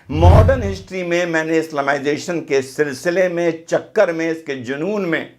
Modern history में मैंने Islamisation के सिलसिले में, चक्कर में, इसके जुनून में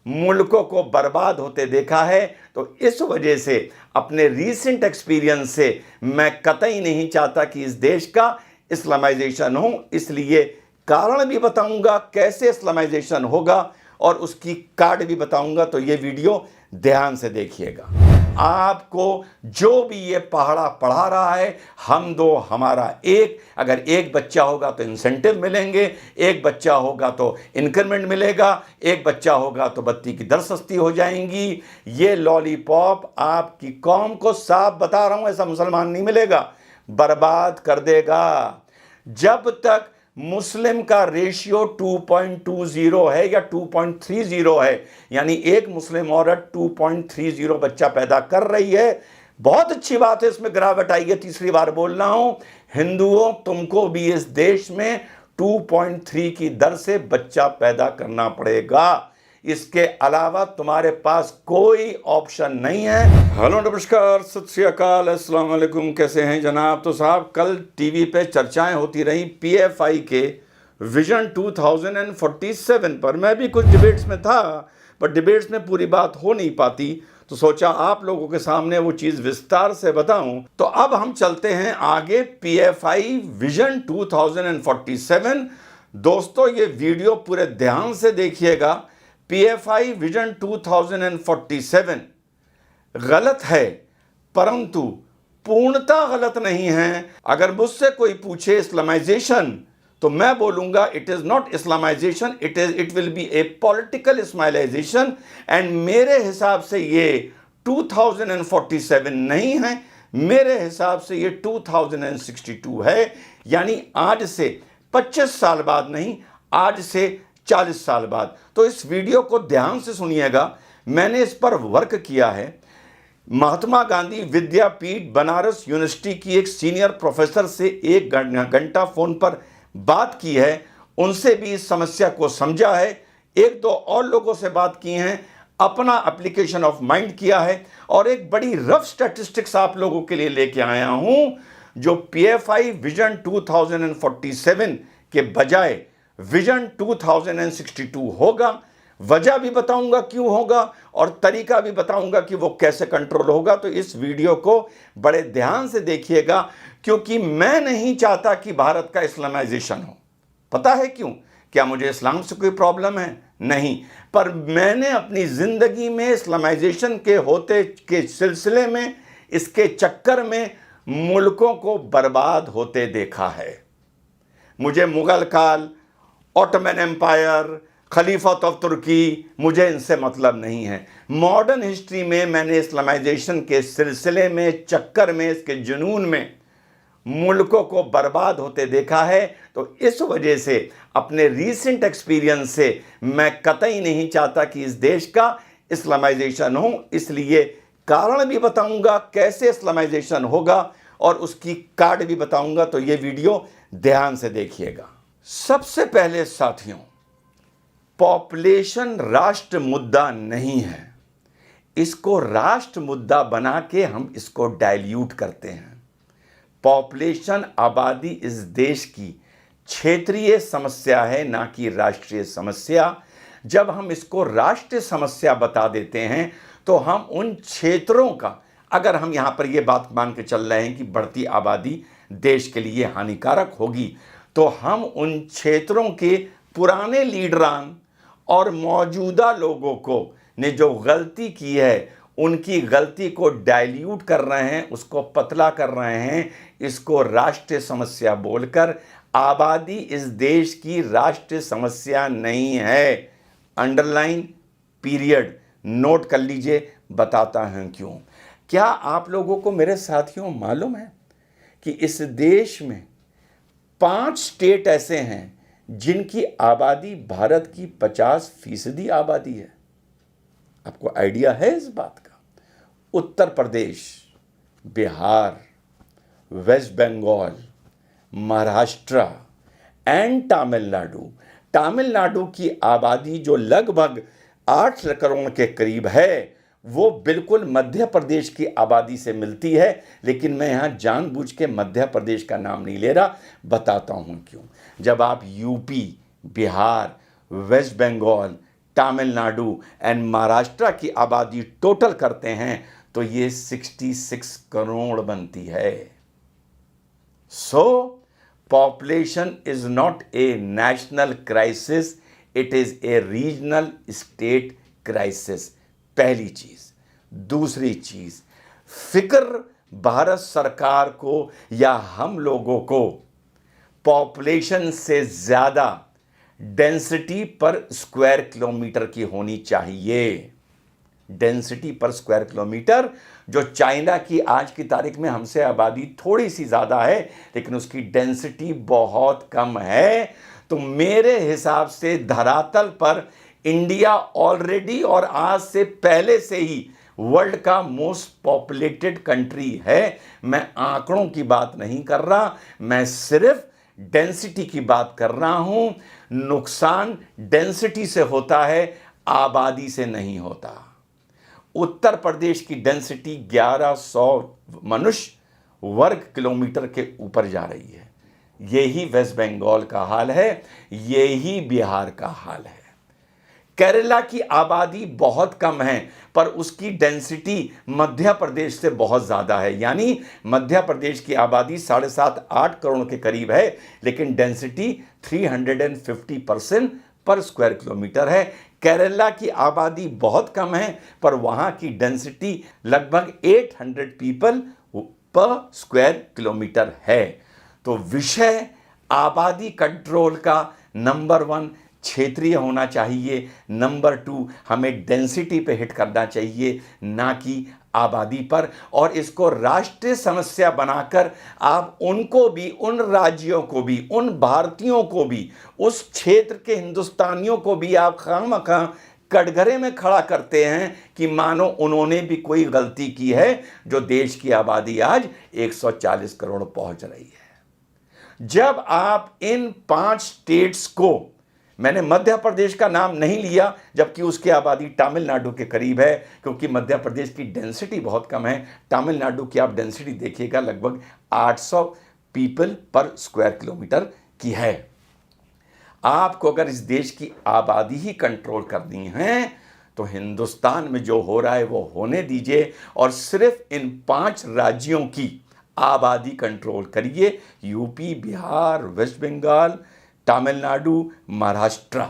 मुल्कों को बर्बाद होते देखा है। तो इस वजह से अपने रीसेंट एक्सपीरियंस से मैं कतई नहीं चाहता कि इस देश का इस्लामाइजेशन हो, इसलिए कारण भी बताऊंगा कैसे इस्लामाइजेशन होगा और उसकी कार्ड भी बताऊंगा। तो ये वीडियो ध्यान से देखिएगा। आपको जो भी ये पहाड़ा पढ़ा रहा है, हम दो हमारा एक, अगर एक बच्चा होगा तो इंसेंटिव मिलेंगे, एक बच्चा होगा तो इंक्रीमेंट मिलेगा, एक बच्चा होगा तो बत्ती की दर सस्ती हो जाएंगी। ये लॉलीपॉप आपकी कौम को साफ बता रहा हूं, ऐसा मुसलमान नहीं मिलेगा, बर्बाद कर देगा। जब तक मुस्लिम का रेशियो 2.20 है या 2.30 है, यानी एक मुस्लिम औरत 2.30 बच्चा पैदा कर रही है, बहुत अच्छी बात है, इसमें गिरावट आई है, तीसरी बार बोल रहा हूं। हिंदुओं, तुमको भी इस देश में 2.3 की दर से बच्चा पैदा करना पड़ेगा, इसके अलावा तुम्हारे पास कोई ऑप्शन नहीं है। हेलो, नमस्कार, सत श्री अकाल, अस्सलाम वालेकुम, कैसे हैं जनाब। तो साहब, कल टीवी पे चर्चाएं होती रही पीएफआई के विजन 2047 पर। मैं भी कुछ डिबेट्स में था, पर डिबेट्स में पूरी बात हो नहीं पाती, तो सोचा आप लोगों के सामने वो चीज़ विस्तार से बताऊं। तो अब हम चलते हैं आगे, पीएफआई विजन 2047। दोस्तों, ये वीडियो पूरे ध्यान से देखिएगा। पीएफआई विजन 2047 गलत है, परंतु पूर्णतः गलत नहीं है। अगर मुझसे कोई पूछे इस्लामाइजेशन, तो मैं बोलूंगा it is not Islamisation, it will be a political Ismailisation. And मेरे हिसाब से ये 2047 नहीं है, मेरे हिसाब से ये 2062 है, यानी आज से 25 साल बाद नहीं, आज से 40 साल बाद। तो इस वीडियो को ध्यान से सुनिएगा, मैंने इस पर वर्क किया है। महात्मा गांधी विद्यापीठ बनारस यूनिवर्सिटी की एक सीनियर प्रोफेसर से 1 घंटा फोन पर बात की है, उनसे भी इस समस्या को समझा है, 1-2 और लोगों से बात की हैं, अपना एप्लीकेशन ऑफ माइंड किया है, और एक बड़ी रफ स्टैटिस्टिक्स आप लोगों के लिए लेके आया हूं, जो पीएफआई विजन 2047 के बजाय विजन 2062 होगा। वजह भी बताऊंगा क्यों होगा, और तरीका भी बताऊंगा कि वो कैसे कंट्रोल होगा। तो इस वीडियो को बड़े ध्यान से देखिएगा, क्योंकि मैं नहीं चाहता कि भारत का इस्लामाइजेशन हो। पता है क्यों? क्या मुझे इस्लाम से कोई प्रॉब्लम है? नहीं, पर मैंने अपनी जिंदगी में इस्लामाइजेशन के होते के सिलसिले में, इसके चक्कर में मुल्कों को बर्बाद होते देखा है। मुझे मुगल काल, ऑटोमन एम्पायर, खलीफत ऑफ तुर्की, मुझे इनसे मतलब नहीं है। मॉडर्न हिस्ट्री में मैंने इस्लामाइजेशन के सिलसिले में, चक्कर में, इसके जुनून में मुल्कों को बर्बाद होते देखा है। तो इस वजह से अपने रीसेंट एक्सपीरियंस से मैं कतई नहीं चाहता कि इस देश का इस्लामाइजेशन हो, इसलिए कारण भी बताऊंगा कैसे इस्लामाइजेशन होगा और उसकी कार्ड भी बताऊंगा। तो ये वीडियो ध्यान से देखिएगा। सबसे पहले साथियों, पॉपुलेशन राष्ट्र मुद्दा नहीं है, इसको राष्ट्र मुद्दा बना के हम इसको डाइल्यूट करते हैं। पॉपुलेशन, आबादी इस देश की क्षेत्रीय समस्या है, ना कि राष्ट्रीय समस्या। जब हम इसको राष्ट्रीय समस्या बता देते हैं, तो हम उन क्षेत्रों का, अगर हम यहाँ पर ये बात मान के चल रहे हैं कि बढ़ती आबादी देश के लिए हानिकारक होगी, तो हम उन क्षेत्रों के पुराने लीडरान और मौजूदा लोगों को ने जो गलती की है, उनकी गलती को डाइल्यूट कर रहे हैं, उसको पतला कर रहे हैं, इसको राष्ट्रीय समस्या बोलकर। आबादी इस देश की राष्ट्रीय समस्या नहीं है। अंडरलाइन, पीरियड, नोट कर लीजिए, बताता हूं क्यों। क्या आप लोगों को, मेरे साथियों, मालूम है कि इस देश में 5 स्टेट ऐसे हैं जिनकी आबादी भारत की 50% आबादी है? आपको आइडिया है इस बात का? उत्तर प्रदेश, बिहार, वेस्ट बंगाल, महाराष्ट्र एंड तमिलनाडु। तमिलनाडु की आबादी जो लगभग 8 करोड़ के करीब है, वो बिल्कुल मध्य प्रदेश की आबादी से मिलती है, लेकिन मैं यहाँ जानबूझ के मध्य प्रदेश का नाम नहीं ले रहा, बताता हूँ क्यों। जब आप यूपी, बिहार, वेस्ट बंगाल, तमिलनाडु एंड महाराष्ट्र की आबादी टोटल करते हैं तो ये 66 करोड़ बनती है। सो population is not a national crisis, it is a regional state crisis. पहली चीज। दूसरी चीज, फिक्र भारत सरकार को या हम लोगों को पॉपुलेशन से ज्यादा डेंसिटी पर स्क्वायर किलोमीटर की होनी चाहिए। डेंसिटी पर स्क्वायर किलोमीटर, जो चाइना की आज की तारीख में हमसे आबादी थोड़ी सी ज्यादा है लेकिन उसकी डेंसिटी बहुत कम है, तो मेरे हिसाब से धरातल पर इंडिया ऑलरेडी और आज से पहले से ही वर्ल्ड का मोस्ट पॉपुलेटेड कंट्री है। मैं आंकड़ों की बात नहीं कर रहा, मैं सिर्फ डेंसिटी की बात कर रहा हूं। नुकसान डेंसिटी से होता है, आबादी से नहीं होता। उत्तर प्रदेश की डेंसिटी 1100 मनुष्य वर्ग किलोमीटर के ऊपर जा रही है। यही वेस्ट बंगाल का हाल है, यही बिहार का हाल है। केरला की आबादी बहुत कम है पर उसकी डेंसिटी मध्य प्रदेश से बहुत ज़्यादा है, यानी मध्य प्रदेश की आबादी 7.5-8 करोड़ के करीब है लेकिन डेंसिटी 350% पर स्क्वायर किलोमीटर है। केरला की आबादी बहुत कम है पर वहाँ की डेंसिटी लगभग 800 पीपल पर स्क्वायर किलोमीटर है। तो विषय आबादी कंट्रोल का नंबर 1 क्षेत्रीय होना चाहिए, नंबर 2 हमें डेंसिटी पे हिट करना चाहिए, ना कि आबादी पर। और इसको राष्ट्रीय समस्या बनाकर आप उनको भी, उन राज्यों को भी, उन भारतीयों को भी, उस क्षेत्र के हिंदुस्तानियों को भी आप खामखा कटघरे में खड़ा करते हैं कि मानो उन्होंने भी कोई गलती की है, जो देश की आबादी आज 140 करोड़ पहुंच रही है। जब आप इन 5 स्टेट्स को, मैंने मध्य प्रदेश का नाम नहीं लिया जबकि उसकी आबादी तमिलनाडु के करीब है, क्योंकि मध्य प्रदेश की डेंसिटी बहुत कम है। तमिलनाडु की आप डेंसिटी देखिएगा लगभग 800 पीपल पर स्क्वायर किलोमीटर की है। आपको अगर इस देश की आबादी ही कंट्रोल करनी है तो हिंदुस्तान में जो हो रहा है वो होने दीजिए और सिर्फ इन 5 राज्यों की आबादी कंट्रोल करिए। यूपी, बिहार, वेस्ट बंगाल, तमिलनाडु, महाराष्ट्र,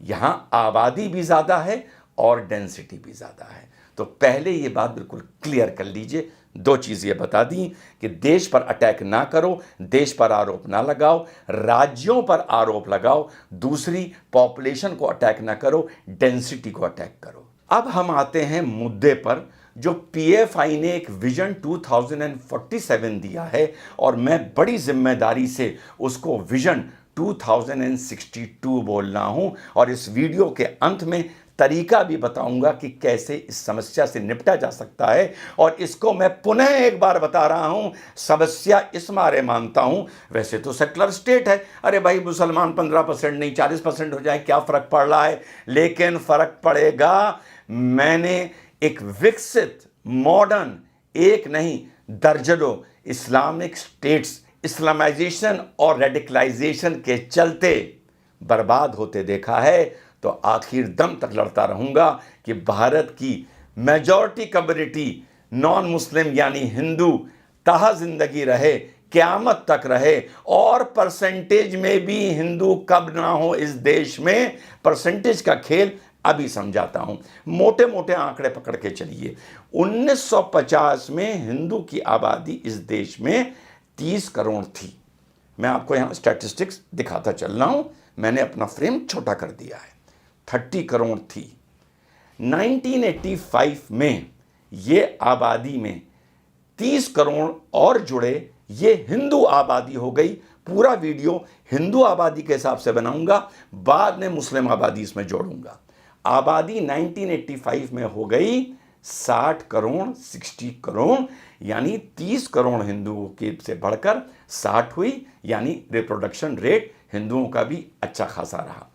यहाँ आबादी भी ज़्यादा है और डेंसिटी भी ज़्यादा है। तो पहले ये बात बिल्कुल क्लियर कर लीजिए। 2 चीज़ ये बता दी कि देश पर अटैक ना करो, देश पर आरोप ना लगाओ, राज्यों पर आरोप लगाओ। दूसरी, पॉपुलेशन को अटैक ना करो, डेंसिटी को अटैक करो। अब हम आते हैं मुद्दे पर जो पीएफआई ने एक विजन 2047 दिया है और मैं बड़ी जिम्मेदारी से उसको विजन 2062 बोल रहा हूं और इस वीडियो के अंत में तरीका भी बताऊंगा कि कैसे इस समस्या से निपटा जा सकता है। और इसको मैं पुनः एक बार बता रहा हूं, समस्या इस मारे मानता हूं, वैसे तो सेक्युलर स्टेट है, अरे भाई मुसलमान 15% नहीं 40% हो जाए, क्या फ़र्क पड़ रहा है, लेकिन फ़र्क पड़ेगा। मैंने एक विकसित मॉडर्न, एक नहीं दर्जनों इस्लामिक स्टेट्स इस्लामाइजेशन और रेडिकलाइजेशन के चलते बर्बाद होते देखा है, तो आखिर दम तक लड़ता रहूंगा कि भारत की मेजॉरिटी कम्युनिटी नॉन मुस्लिम यानी हिंदू तहा जिंदगी रहे, क़यामत तक रहे। और परसेंटेज में भी हिंदू कब ना हो इस देश में, परसेंटेज का खेल अभी समझाता हूं। मोटे मोटे आंकड़े पकड़ के चलिए। 1950 में हिंदू की आबादी इस देश में 30 करोड़ थी। मैं आपको यहाँ स्टैटिस्टिक्स दिखाता चल रहा हूँ, मैंने अपना फ्रेम छोटा कर दिया है। 30 करोड़ थी। 1985 में ये आबादी में 30 करोड़ और जुड़े, ये हिंदू आबादी हो गई। पूरा वीडियो हिंदू आबादी के हिसाब से बनाऊंगा, बाद में मुस्लिम आबादी इसमें जोड़ूंगा। आबादी 1985 में हो गई 60 करोड़, 60 करोड़, यानी 30 करोड़ हिंदुओं के से बढ़कर 60 हुई, यानी रिप्रोडक्शन रेट हिंदुओं का भी अच्छा खासा रहा।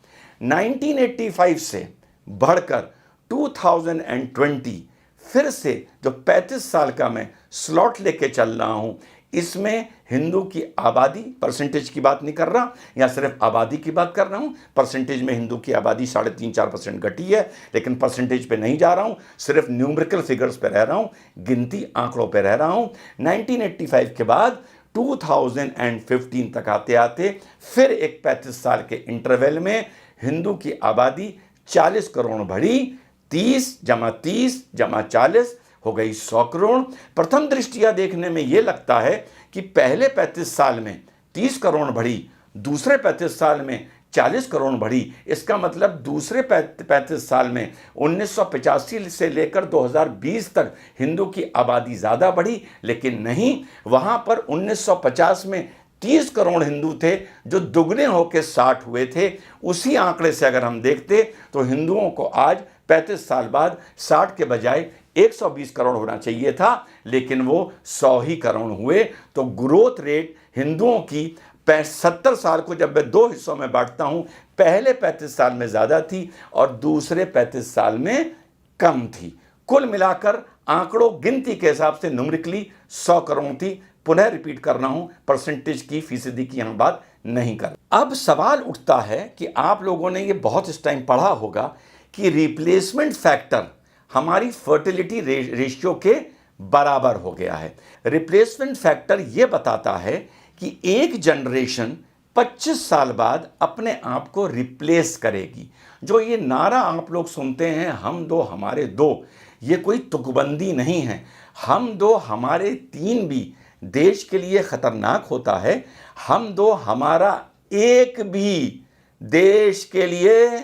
1985 से बढ़कर 2020 फिर से जो 35 साल का मैं स्लॉट लेके चल रहा हूं, इसमें हिंदू की आबादी, परसेंटेज की बात नहीं कर रहा, या सिर्फ आबादी की बात कर रहा हूं। परसेंटेज में हिंदू की आबादी 3.5-4% घटी है, लेकिन परसेंटेज पे नहीं जा रहा हूं, सिर्फ न्यूमेरिकल फिगर्स पे रह रहा हूं, गिनती आंकड़ों पे रह रहा हूं। 1985 के बाद 2015 तक आते आते फिर एक 35 साल के इंटरवल में हिंदू की आबादी 40 करोड़ बढ़ी। 30 जमा 30 जमा 40 हो गई 100 करोड़। प्रथम दृष्टिया देखने में यह लगता है कि पहले 35 साल में 30 करोड़ बढ़ी, दूसरे 35 साल में 40 करोड़ बढ़ी। इसका मतलब दूसरे 35 साल में 1985 से लेकर 2020 तक हिंदू की आबादी ज़्यादा बढ़ी, लेकिन नहीं, वहाँ पर 1950 में 30 करोड़ हिंदू थे जो दुगने होकर 60 हुए थे। उसी आंकड़े से अगर हम देखते तो हिंदुओं को आज 35 साल बाद 60 के बजाय 120 करोड़ होना चाहिए था, लेकिन वो 100 ही करोड़ हुए। तो ग्रोथ रेट हिंदुओं की 70 साल को जब मैं 2 हिस्सों में बांटता हूं, पहले 35 साल में ज़्यादा थी और दूसरे 35 साल में कम थी। कुल मिलाकर आंकड़ों गिनती के हिसाब से न्यूमेरिकली 100 करोड़ थी। पुनः रिपीट कर रहा हूं, परसेंटेज की, फीसदी की यहां बात नहीं कर। अब सवाल उठता है कि आप लोगों ने ये बहुत इस टाइम पढ़ा होगा कि रिप्लेसमेंट फैक्टर हमारी फर्टिलिटी रेशियो के बराबर हो गया है। रिप्लेसमेंट फैक्टर ये बताता है कि एक जनरेशन 25 साल बाद अपने आप को रिप्लेस करेगी। जो ये नारा आप लोग सुनते हैं, हम दो हमारे दो, ये कोई तुकबंदी नहीं है। हम दो हमारे तीन भी देश के लिए खतरनाक होता है। हम दो हमारा एक भी देश के लिए,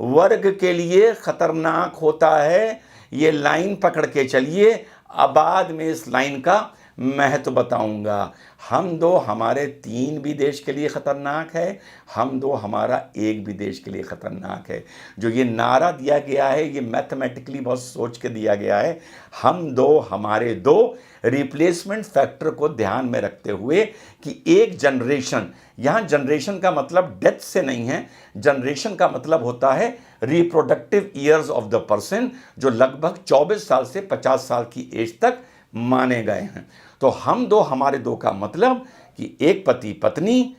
वर्ग के लिए खतरनाक होता है। ये लाइन पकड़ के चलिए, अब बाद में इस लाइन का महत्व बताऊंगा। हम दो हमारे तीन भी देश के लिए खतरनाक है, हम दो हमारा एक भी देश के लिए खतरनाक है। जो ये नारा दिया गया है, ये मैथमेटिकली बहुत सोच के दिया गया है। हम दो हमारे दो, रिप्लेसमेंट फैक्टर को ध्यान में रखते हुए कि एक जनरेशन, यहाँ जनरेशन का मतलब डेथ से नहीं है, जनरेशन का मतलब होता है reproductive years of the person, जो लगभग 24 साल से 50 साल की एज तक माने गए हैं। तो हम दो हमारे दो का मतलब कि एक पति पत्नी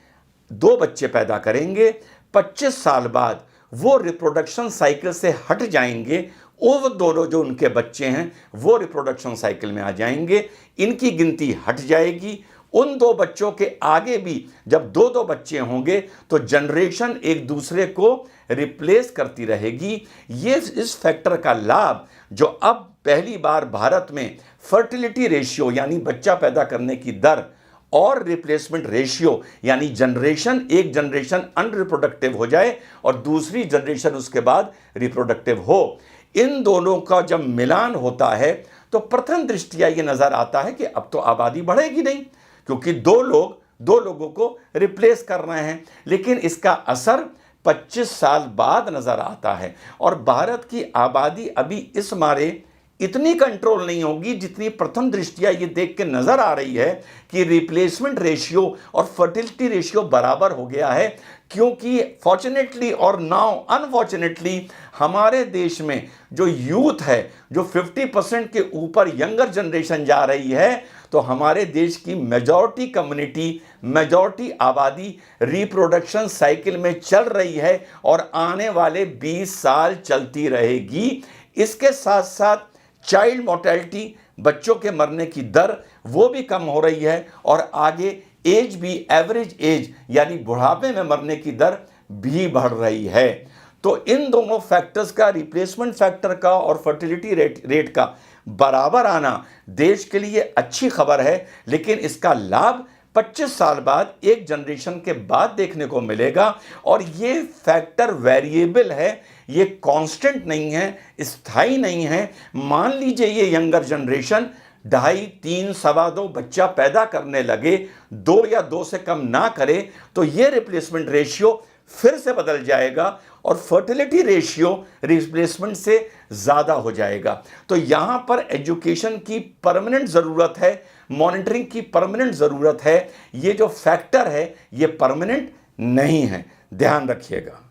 2 बच्चे पैदा करेंगे, 25 साल बाद वो रिप्रोडक्शन साइकिल से हट जाएंगे। वो दोनों जो उनके बच्चे हैं वो रिप्रोडक्शन साइकिल में आ जाएंगे, इनकी गिनती हट जाएगी। उन 2 बच्चों के आगे भी जब 2-2 बच्चे होंगे तो जनरेशन एक दूसरे को रिप्लेस करती रहेगी। ये इस फैक्टर का लाभ जो अब पहली बार भारत में फर्टिलिटी रेशियो यानी बच्चा पैदा करने की दर और रिप्लेसमेंट रेशियो यानी जनरेशन, एक जनरेशन अनरिप्रोडक्टिव हो जाए और दूसरी जनरेशन उसके बाद रिप्रोडक्टिव हो, इन दोनों का जब मिलान होता है तो प्रथम दृष्टिया ये नजर आता है कि अब तो आबादी बढ़ेगी नहीं, क्योंकि 2 लोगों को रिप्लेस कर रहे हैं। लेकिन इसका असर 25 साल बाद नजर आता है और भारत की आबादी अभी इस मारे इतनी कंट्रोल नहीं होगी जितनी प्रथम दृष्टिया ये देख के नजर आ रही है कि रिप्लेसमेंट रेशियो और फर्टिलिटी रेशियो बराबर हो गया है। क्योंकि फॉर्चुनेटली और नाउ अनफॉर्चुनेटली हमारे देश में जो यूथ है, जो 50% के ऊपर यंगर जनरेशन जा रही है, तो हमारे देश की मेजॉरिटी कम्युनिटी, मेजॉरिटी आबादी रिप्रोडक्शन साइकिल में चल रही है और आने वाले 20 साल चलती रहेगी। इसके साथ साथ चाइल्ड मोर्टेलिटी, बच्चों के मरने की दर वो भी कम हो रही है और आगे एज भी, एवरेज एज यानी बुढ़ापे में मरने की दर भी बढ़ रही है। तो इन दोनों फैक्टर्स का, रिप्लेसमेंट फैक्टर का और फर्टिलिटी रेट का बराबर आना देश के लिए अच्छी खबर है, लेकिन इसका लाभ 25 साल बाद, एक जनरेशन के बाद देखने को मिलेगा। और ये फैक्टर वेरिएबल है, ये कांस्टेंट नहीं है, स्थायी नहीं है। मान लीजिए ये यंगर जनरेशन 2.5, 3, 2.25 बच्चा पैदा करने लगे, 2 या 2 से कम ना करे, तो ये रिप्लेसमेंट रेशियो फिर से बदल जाएगा और फर्टिलिटी रेशियो रिप्लेसमेंट से ज़्यादा हो जाएगा। तो यहाँ पर एजुकेशन की परमानेंट ज़रूरत है, मॉनिटरिंग की परमानेंट ज़रूरत है। ये जो फैक्टर है ये परमानेंट नहीं है, ध्यान रखिएगा।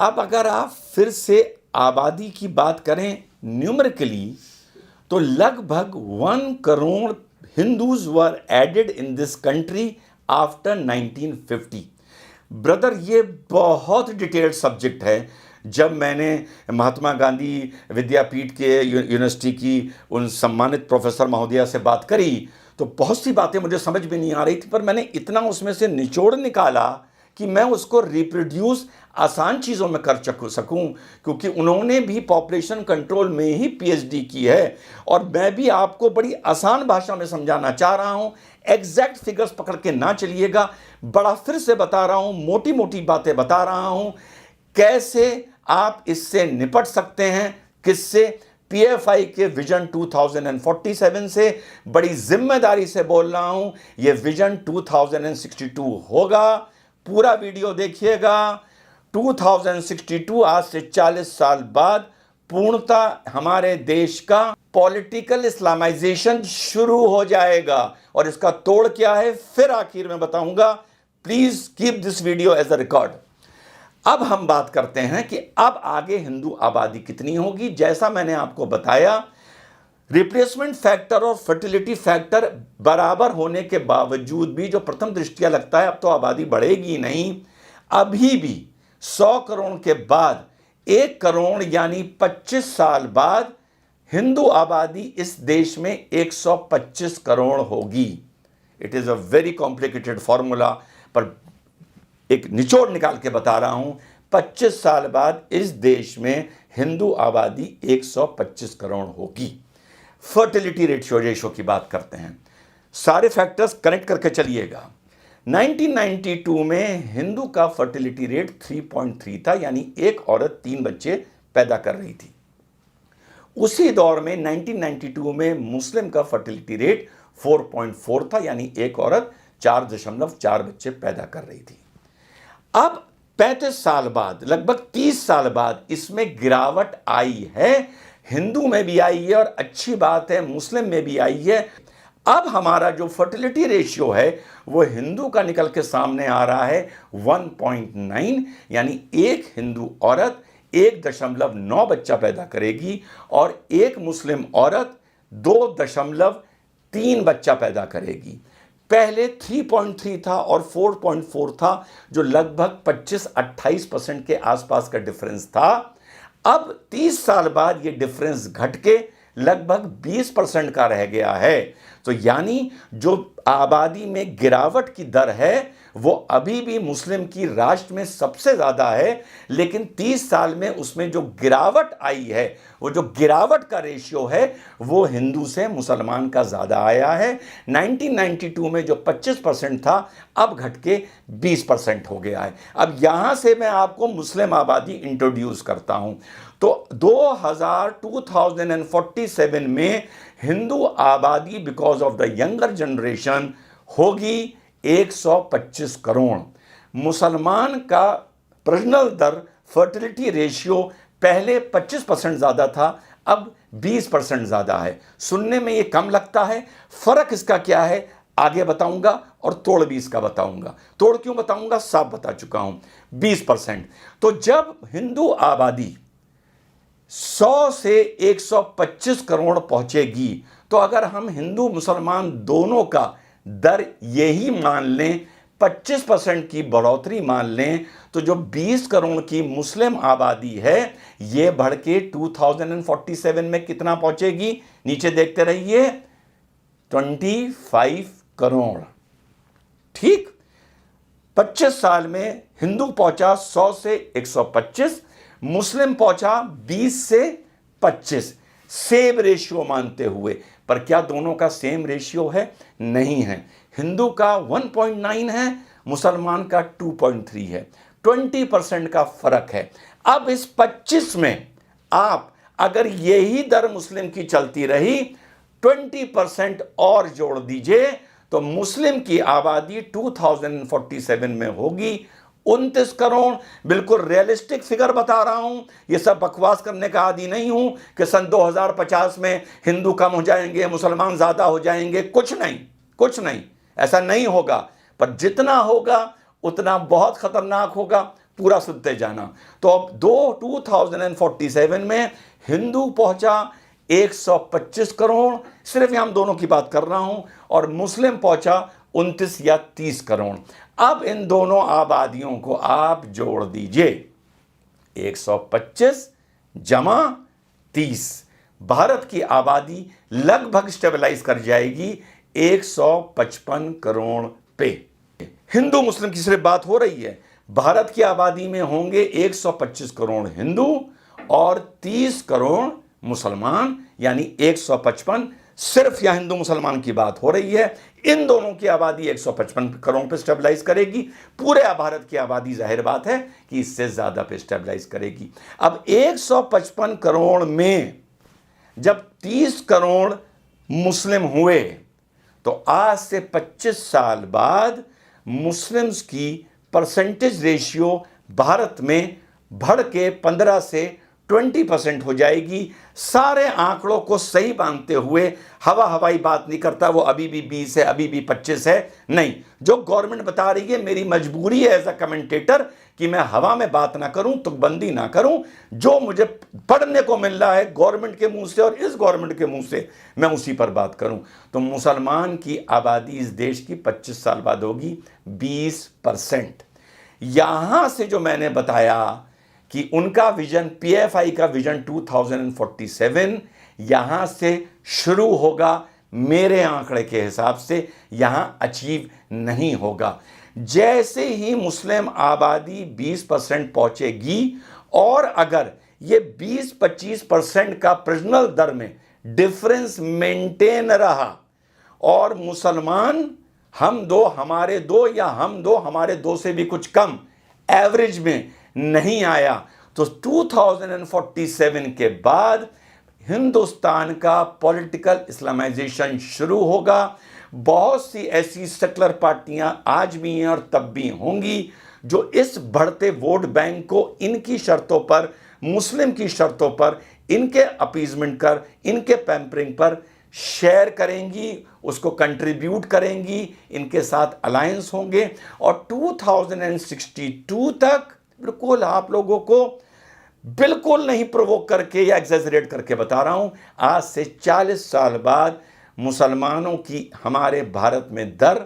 अब अगर आप फिर से आबादी की बात करें न्यूमेरिकली, तो लगभग 1 crore Hindus were added in this country after 1950। Brother, ये बहुत डिटेल्ड सब्जेक्ट है। जब मैंने महात्मा गांधी विद्यापीठ के यूनिवर्सिटी की उन सम्मानित प्रोफेसर महोदया से बात करी तो बहुत सी बातें मुझे समझ में नहीं आ रही थी, पर मैंने इतना उसमें से निचोड़ निकाला कि मैं उसको रिप्रोड्यूस आसान चीज़ों में कर सकूं, क्योंकि उन्होंने भी पॉपुलेशन कंट्रोल में ही पीएचडी की है और मैं भी आपको बड़ी आसान भाषा में समझाना चाह रहा हूं। एग्जैक्ट फिगर्स पकड़ के ना चलिएगा, बड़ा फिर से बता रहा हूं, मोटी मोटी बातें बता रहा हूं, कैसे आप इससे निपट सकते हैं। किससे? पीएफआई के विजन 2047 से। बड़ी जिम्मेदारी से बोल रहा हूं, यह विजन 2062 होगा। पूरा वीडियो देखिएगा। 2062 आज से 40 साल बाद पूर्णतः हमारे देश का पॉलिटिकल इस्लामाइजेशन शुरू हो जाएगा और इसका तोड़ क्या है फिर आखिर में बताऊंगा। Please keep this video as a record. अब हम बात करते हैं कि अब आगे हिंदू आबादी कितनी होगी। जैसा मैंने आपको बताया, रिप्लेसमेंट फैक्टर और फर्टिलिटी फैक्टर बराबर होने के बावजूद भी जो प्रथम दृष्टिया लगता है अब तो आबादी बढ़ेगी नहीं, अभी भी 100 करोड़ के बाद 1 करोड़ यानी 25 साल बाद हिंदू आबादी इस देश में 125 करोड़ होगी। It is a very complicated formula, पर एक निचोड़ निकाल के बता रहा हूं। 25 साल बाद इस देश में हिंदू आबादी 125 करोड़ होगी। फर्टिलिटी रेशियो की बात करते हैं, सारे फैक्टर्स कनेक्ट करके चलिएगा। 1992 में हिंदू का फर्टिलिटी रेट 3.3 था, यानी एक औरत 3 बच्चे पैदा कर रही थी। उसी दौर में 1992 में मुस्लिम का फर्टिलिटी रेट 4.4 था, यानी एक औरत 4.4 बच्चे पैदा कर रही थी। अब 35 साल बाद, लगभग 30 साल बाद इसमें गिरावट आई है। हिंदू में भी आई है और अच्छी बात है मुस्लिम में भी आई है। अब हमारा जो फर्टिलिटी रेशियो है वो हिंदू का निकल के सामने आ रहा है 1.9, यानी एक हिंदू औरत 1.9 बच्चा पैदा करेगी और एक मुस्लिम औरत 2.3 बच्चा पैदा करेगी। पहले 3.3 था और 4.4 था, जो लगभग 25-28% के आसपास का डिफरेंस था। अब 30 साल बाद ये डिफरेंस घट के लगभग 20% का रह गया है। तो यानी जो आबादी में गिरावट की दर है वो अभी भी मुस्लिम की राष्ट्र में सबसे ज़्यादा है, लेकिन 30 साल में उसमें जो गिरावट आई है, वो जो गिरावट का रेशियो है वो हिंदू से मुसलमान का ज़्यादा आया है। 1992 में जो 25% था अब घट के 20% हो गया है। अब यहाँ से मैं आपको मुस्लिम आबादी इंट्रोड्यूस करता हूँ। तो 2047 में हिंदू आबादी because of the younger generation होगी 125 करोड़। मुसलमान का प्रजनन दर, फर्टिलिटी रेशियो पहले 25% ज़्यादा था, अब 20% ज़्यादा है। सुनने में ये कम लगता है, फ़र्क इसका क्या है आगे बताऊंगा और तोड़ भी इसका बताऊंगा। तोड़ क्यों बताऊंगा साफ बता चुका हूं। 20%। तो जब हिंदू आबादी 100 से 125 करोड़ पहुंचेगी, तो अगर हम हिंदू मुसलमान दोनों का दर यही मान लें, 25% की बढ़ोतरी मान लें, तो जो 20 करोड़ की मुस्लिम आबादी है ये बढ़ के 2047 में कितना पहुंचेगी? नीचे देखते रहिए, 25 करोड़। ठीक, 25 साल में हिंदू पहुंचा 100 से 125, मुस्लिम पहुंचा 20 से 25, सेम रेशियो मानते हुए। पर क्या दोनों का सेम रेशियो है? नहीं है। हिंदू का 1.9 है, मुसलमान का 2.3 है। 20% का फर्क है। अब इस 25 में आप अगर यही दर मुस्लिम की चलती रही, 20% और जोड़ दीजिए, तो मुस्लिम की आबादी 2047 में होगी 29 करोड़। बिल्कुल रियलिस्टिक फिगर बता रहा हूं, ये सब बकवास करने का आदी नहीं हूं कि सन 2050 में हिंदू कम हो जाएंगे, मुसलमान ज्यादा हो जाएंगे। कुछ नहीं, कुछ नहीं, ऐसा नहीं होगा। पर जितना होगा उतना बहुत खतरनाक होगा, पूरा सुनते जाना। तो अब 2047 में हिंदू पहुंचा 125 करोड़, सिर्फ यहां दोनों की बात कर रहा हूं, और मुस्लिम पहुंचा 29 या 30 करोड़। अब इन दोनों आबादियों को आप जोड़ दीजिए, 125 जमा 30, भारत की आबादी लगभग स्टेबलाइज कर जाएगी 155 करोड़ पे। हिंदू मुस्लिम की सिर्फ बात हो रही है, भारत की आबादी में होंगे 125 करोड़ हिंदू और 30 करोड़ मुसलमान, यानी 155, सिर्फ यहां हिंदू मुसलमान की बात हो रही है। इन दोनों की आबादी 155 करोड़ पे स्टेबलाइज करेगी, पूरे भारत की आबादी जाहिर बात है कि इससे ज्यादा पे स्टेबलाइज करेगी। अब 155 करोड़ में जब 30 करोड़ मुस्लिम हुए तो आज से 25 साल बाद मुस्लिम्स की परसेंटेज रेशियो भारत में बढ़ के 15 से 20% हो जाएगी। सारे आंकड़ों को सही मानते हुए, हवाई बात नहीं करता वो अभी भी 20 है, अभी भी 25 है, नहीं, जो गवर्नमेंट बता रही है मेरी मजबूरी है एज अ कमेंटेटर कि मैं हवा में बात ना करूं, तुकबंदी ना करूं, जो मुझे पढ़ने को मिल रहा है गवर्नमेंट के मुंह से और इस गवर्नमेंट के मुंह से, मैं उसी पर बात करूं। तो मुसलमान की आबादी इस देश की 25 साल बाद होगी 20%। यहां से जो मैंने बताया कि उनका विजन, पीएफआई का विजन 2047 यहां से शुरू होगा, मेरे आंकड़े के हिसाब से यहां अचीव नहीं होगा। जैसे ही मुस्लिम आबादी 20% पहुंचेगी और अगर ये 20-25% का प्रिजनल दर में डिफरेंस मेंटेन रहा और मुसलमान हम दो हमारे दो या हम दो हमारे दो से भी कुछ कम एवरेज में नहीं आया, तो 2047 के बाद हिंदुस्तान का पॉलिटिकल इस्लामाइजेशन शुरू होगा। बहुत सी ऐसी सेकुलर पार्टियां आज भी हैं और तब भी होंगी जो इस बढ़ते वोट बैंक को इनकी शर्तों पर, मुस्लिम की शर्तों पर, इनके अपीजमेंट कर, इनके पैम्परिंग पर शेयर करेंगी, उसको कंट्रीब्यूट करेंगी, इनके साथ अलायंस होंगे और 2062 तक बिल्कुल आप लोगों को बिल्कुल नहीं प्रोवोक करके या एग्जैजरेट करके बता रहा हूं, आज से 40 साल बाद मुसलमानों की हमारे भारत में दर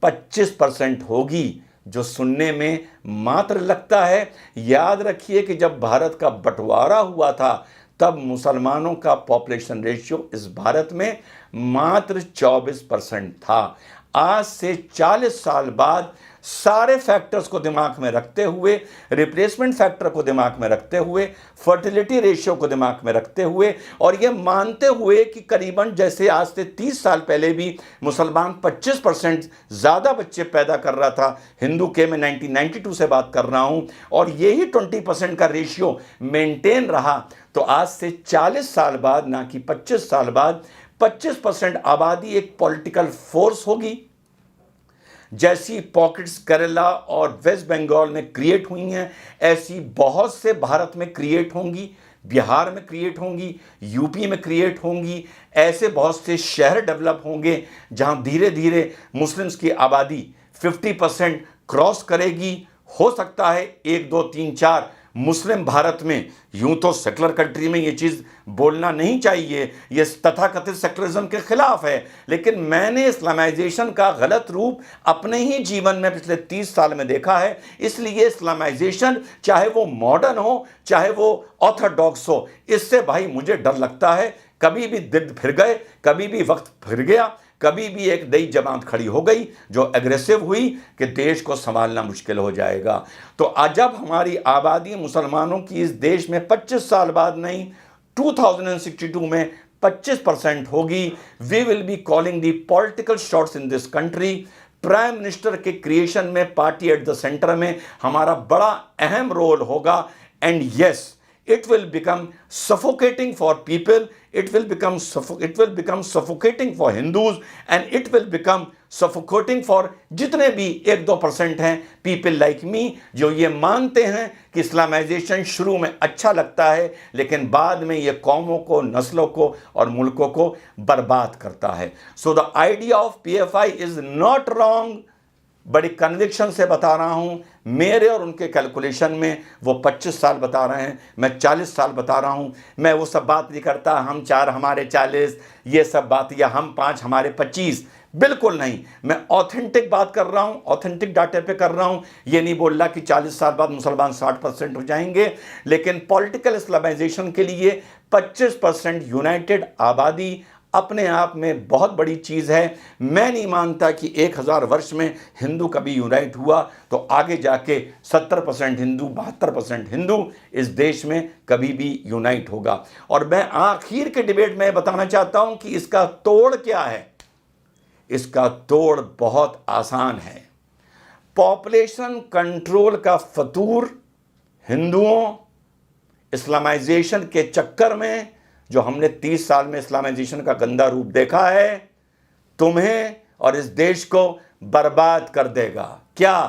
25% होगी, जो सुनने में मात्र लगता है। याद रखिए कि जब भारत का बंटवारा हुआ था तब मुसलमानों का पॉपुलेशन रेशियो इस भारत में मात्र 24% था। आज से 40 साल बाद सारे फैक्टर्स को दिमाग में रखते हुए, रिप्लेसमेंट फैक्टर को दिमाग में रखते हुए, फर्टिलिटी रेशियो को दिमाग में रखते हुए और ये मानते हुए कि करीबन जैसे आज से 30 साल पहले भी मुसलमान 25% ज़्यादा बच्चे पैदा कर रहा था, हिंदू के मैं 1992 से बात कर रहा हूँ, और यही 20% का रेशियो मेंटेन रहा, तो आज से 40 साल बाद, ना कि 25 साल बाद, 25% आबादी एक पॉलिटिकल फोर्स होगी। जैसी पॉकेट्स केरला और वेस्ट बंगाल में क्रिएट हुई हैं, ऐसी बहुत से भारत में क्रिएट होंगी, बिहार में क्रिएट होंगी, यूपी में क्रिएट होंगी। ऐसे बहुत से शहर डेवलप होंगे जहां धीरे धीरे मुस्लिम्स की आबादी 50% क्रॉस करेगी। हो सकता है 1, 2, 3, 4 मुस्लिम भारत में, यूं तो सेकुलर कंट्री में ये चीज़ बोलना नहीं चाहिए, ये तथाकथित सेकुलरिज्म के खिलाफ है, लेकिन मैंने इस्लामाइजेशन का गलत रूप अपने ही जीवन में पिछले 30 साल में देखा है। इसलिए इस्लामाइजेशन चाहे वो मॉडर्न हो, चाहे वो ऑर्थोडॉक्स हो, इससे भाई मुझे डर लगता है। कभी भी दिन फिर गए, कभी भी वक्त फिर गया, कभी भी एक नई जमात खड़ी हो गई जो एग्रेसिव हुई कि देश को संभालना मुश्किल हो जाएगा। तो आज जब हमारी आबादी मुसलमानों की इस देश में 25 साल बाद नहीं, 2062 में 25% होगी, we will be calling the political shots in this country. Prime minister के क्रिएशन में पार्टी एट द सेंटर में हमारा बड़ा अहम रोल होगा। And yes, it will become suffocating for people, it will become suffocating for Hindus, and it will become suffocating for जितने भी 1-2% हैं people like me, जो ये मानते हैं कि इस्लामाइजेशन शुरू में अच्छा लगता है लेकिन बाद में ये कौमों को, नस्लों को और मुल्कों को बर्बाद करता है। So the idea of PFI is not wrong, बड़ी कन्विक्शन से बता रहा हूं, मेरे और उनके कैलकुलेशन में वो 25 साल बता रहे हैं, मैं 40 साल बता रहा हूं। मैं वो सब बात नहीं करता हम 4 हमारे 40, ये सब बात, या हम 5 हमारे 25, बिल्कुल नहीं। मैं ऑथेंटिक बात कर रहा हूं, ऑथेंटिक डाटे पे कर रहा हूं। ये नहीं बोल रहा कि 40 साल बाद मुसलमान 60% हो जाएंगे, लेकिन पॉलिटिकल इस्लामाइजेशन के लिए 25% यूनाइटेड आबादी अपने आप में बहुत बड़ी चीज़ है। मैं नहीं मानता कि 1000 वर्ष में हिंदू कभी यूनाइट हुआ तो आगे जाके 70% हिंदू, 72% हिंदू इस देश में कभी भी यूनाइट होगा। और मैं आखिर के डिबेट में बताना चाहता हूं कि इसका तोड़ क्या है। इसका तोड़ बहुत आसान है। पॉपुलेशन कंट्रोल का फतूर हिंदुओं, इस्लामाइजेशन के चक्कर में, जो हमने 30 साल में इस्लामाइजेशन का गंदा रूप देखा है, तुम्हें और इस देश को बर्बाद कर देगा। क्या?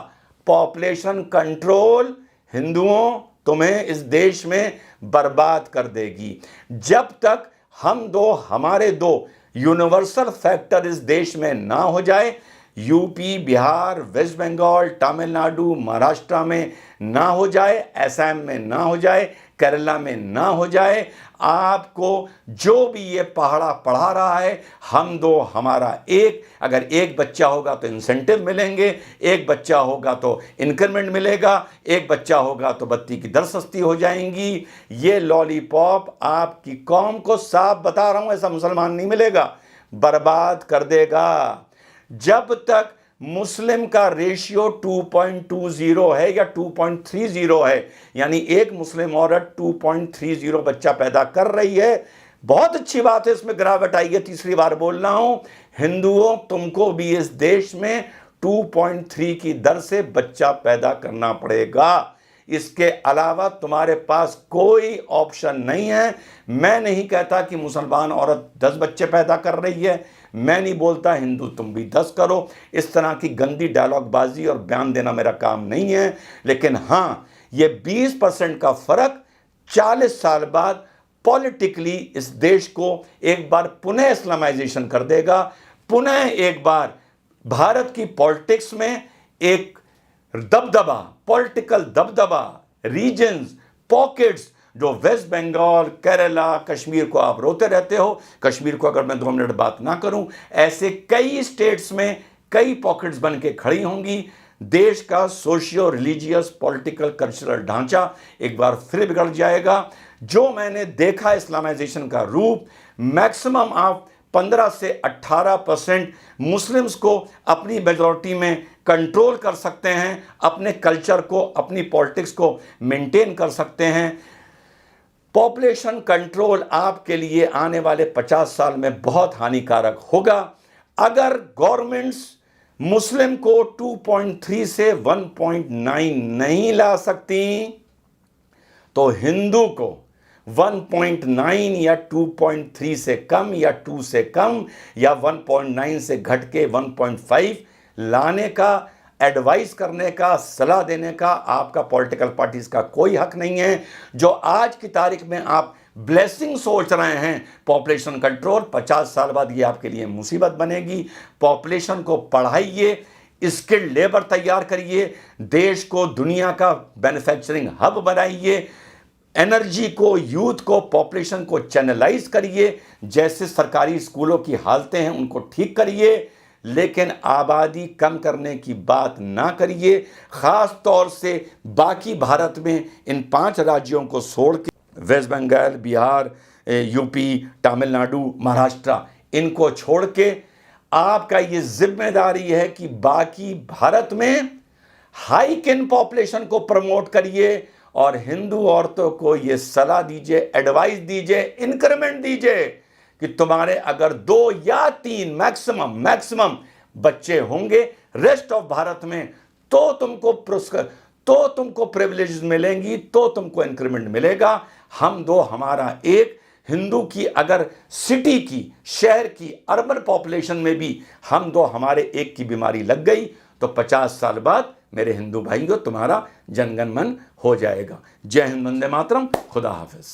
पॉपुलेशन कंट्रोल हिंदुओं, तुम्हें इस देश में बर्बाद कर देगी। जब तक हम दो, हमारे दो यूनिवर्सल फैक्टर इस देश में ना हो जाए, यूपी, बिहार, वेस्ट बंगाल, तमिलनाडु, महाराष्ट्र में ना हो जाए, असम में ना हो जाए, केरला में ना हो जाए, आपको जो भी ये पहाड़ा पढ़ा रहा है, हम दो हमारा एक, अगर एक बच्चा होगा तो इंसेंटिव मिलेंगे, एक बच्चा होगा तो इंक्रीमेंट मिलेगा, एक बच्चा होगा तो बत्ती की दर सस्ती हो जाएंगी, ये लॉलीपॉप आपकी कौम को साफ बता रहा हूं, ऐसा मुसलमान नहीं मिलेगा, बर्बाद कर देगा। जब तक मुस्लिम का रेशियो 2.20 है या 2.30 है, यानी एक मुस्लिम औरत 2.30 बच्चा पैदा कर रही है, बहुत अच्छी बात है, इसमें गिरावट आई है, तीसरी बार बोल रहा हूं। हिंदुओं, तुमको भी इस देश में 2.3 की दर से बच्चा पैदा करना पड़ेगा। इसके अलावा तुम्हारे पास कोई ऑप्शन नहीं है। मैं नहीं कहता कि मुसलमान औरत 10 बच्चे पैदा कर रही है, मैं नहीं बोलता हिंदू तुम भी 10 करो। इस तरह की गंदी डायलॉगबाजी और बयान देना मेरा काम नहीं है। लेकिन हाँ, ये 20% का फर्क 40 साल बाद पॉलिटिकली इस देश को एक बार पुनः इस्लामाइजेशन कर देगा। पुनः एक बार भारत की पॉलिटिक्स में एक दबदबा, पॉलिटिकल दबदबा, रीजन्स, पॉकेट्स, जो वेस्ट बंगाल, केरला, कश्मीर को आप रोते रहते हो, कश्मीर को अगर मैं 2 मिनट बात ना करूं, ऐसे कई स्टेट्स में कई पॉकेट्स बन के खड़ी होंगी। देश का सोशियो रिलीजियस पॉलिटिकल कल्चरल ढांचा एक बार फिर बिगड़ जाएगा। जो मैंने देखा इस्लामाइजेशन का रूप, मैक्सिमम आप 15 से 18% मुस्लिम्स को अपनी मेजॉरिटी में कंट्रोल कर सकते हैं, अपने कल्चर को, अपनी पॉलिटिक्स को मेंटेन कर सकते हैं। पॉपुलेशन कंट्रोल आपके लिए आने वाले 50 साल में बहुत हानिकारक होगा। अगर गवर्नमेंट्स मुस्लिम को 2.3 से 1.9 नहीं ला सकती, तो हिंदू को 1.9 या 2.3 से कम या 2 से कम या 1.9 से घट के 1.5 लाने का, एडवाइस करने का, सलाह देने का आपका पॉलिटिकल पार्टीज का कोई हक नहीं है। जो आज की तारीख में आप ब्लेसिंग सोच रहे हैं पॉपुलेशन कंट्रोल, 50 साल बाद ये आपके लिए मुसीबत बनेगी। पॉपुलेशन को पढ़ाइए, स्किल्ड लेबर तैयार करिए, देश को दुनिया का मैन्युफैक्चरिंग हब बनाइए, एनर्जी को, यूथ को, पॉपुलेशन को चैनलाइज करिए, जैसे सरकारी स्कूलों की हालतें हैं उनको ठीक करिए, लेकिन आबादी कम करने की बात ना करिए। ख़ास तौर से बाकी भारत में इन 5 राज्यों को छोड़ के, वेस्ट बंगाल, बिहार, यूपी, तमिलनाडु, महाराष्ट्र, इनको छोड़ के आपका ये जिम्मेदारी है कि बाकी भारत में हाइक इन पॉपुलेशन को प्रमोट करिए और हिंदू औरतों को ये सलाह दीजिए, एडवाइस दीजिए, इंक्रीमेंट दीजिए कि तुम्हारे अगर 2 या 3 मैक्सिमम बच्चे होंगे रेस्ट ऑफ भारत में, तो तुमको पुरस्कार, तो तुमको प्रिविलेजेस मिलेंगी, तो तुमको इंक्रीमेंट मिलेगा। हम दो हमारा एक, हिंदू की अगर सिटी की, शहर की, अर्बन पॉपुलेशन में भी हम दो हमारे एक की बीमारी लग गई तो 50 साल बाद मेरे हिंदू भाइयों तुम्हारा जनगण मन हो जाएगा। जय हिंद, वंदे मातरम, खुदा हाफिज।